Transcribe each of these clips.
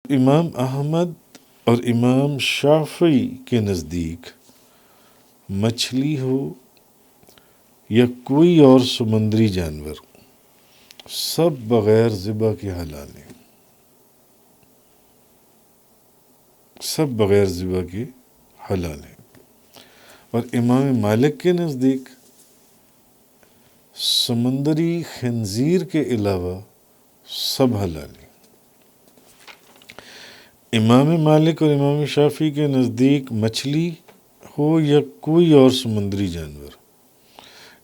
امام احمد اور امام شافعی کے نزدیک مچھلی ہو یا کوئی اور سمندری جانور سب بغیر ذبح کے حلال ہیں، سب بغیر ذبح کے حلال ہیں۔ اور امام مالک کے نزدیک سمندری خنزیر کے علاوہ سب حلال ہیں۔ امام مالک اور امام شافعی کے نزدیک مچھلی ہو یا کوئی اور سمندری جانور،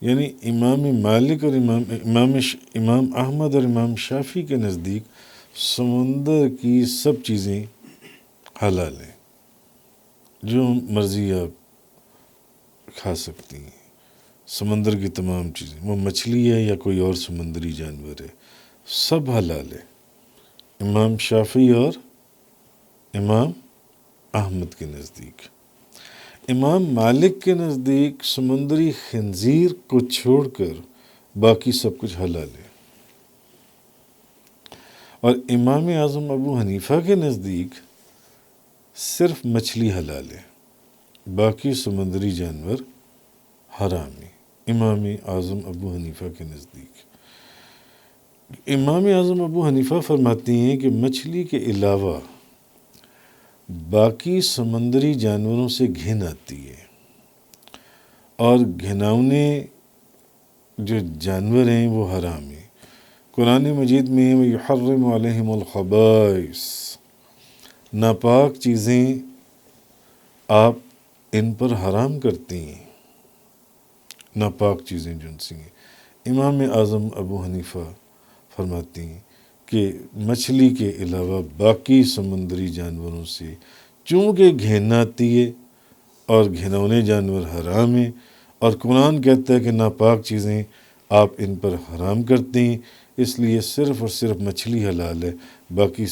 یعنی امام مالک اور امام احمد اور امام شافعی کے نزدیک سمندر کی سب چیزیں حلال ہیں، جو مرضی آپ کھا سکتی ہیں۔ سمندر کی تمام چیزیں، وہ مچھلی ہے یا کوئی اور سمندری جانور ہے، سب حلال ہے امام شافعی اور امام احمد کے نزدیک۔ امام مالک کے نزدیک سمندری خنزیر کو چھوڑ کر باقی سب کچھ حلال ہے، اور امام اعظم ابو حنیفہ کے نزدیک صرف مچھلی حلال ہے، باقی سمندری جانور حرام ہے۔ امام اعظم ابو حنیفہ کے نزدیک امام اعظم ابو حنیفہ فرماتے ہیں کہ مچھلی کے علاوہ باقی سمندری جانوروں سے گھن آتی ہے، اور گھناؤنے جو جانور ہیں وہ حرام ہیں۔ قرآن مجید میں وَيُحَرِّمُ عَلَيْهِمُ الْخَبَائِثَ، ناپاک چیزیں آپ ان پر حرام کرتے ہیں، ناپاک چیزیں جن سے ہیں۔ امام اعظم ابو حنیفہ فرماتے ہیں کہ مچھلی کے علاوہ باقی سمندری جانوروں سے چونکہ گھن آتی ہے اور گھنونے جانور حرام ہیں، اور قرآن کہتا ہے کہ ناپاک چیزیں آپ ان پر حرام کرتے ہیں، اس لیے صرف اور صرف مچھلی حلال ہے، باقی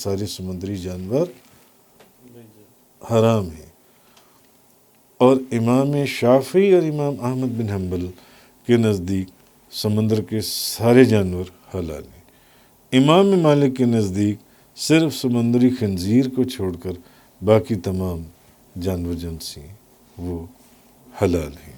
سارے سمندری جانور حرام ہیں۔ اور امام شافعی اور امام احمد بن حنبل کے نزدیک سمندر کے سارے جانور حلال ہیں۔ امام مالک کے نزدیک صرف سمندری خنزیر کو چھوڑ کر باقی تمام جانور جن سے ہیں وہ حلال ہیں۔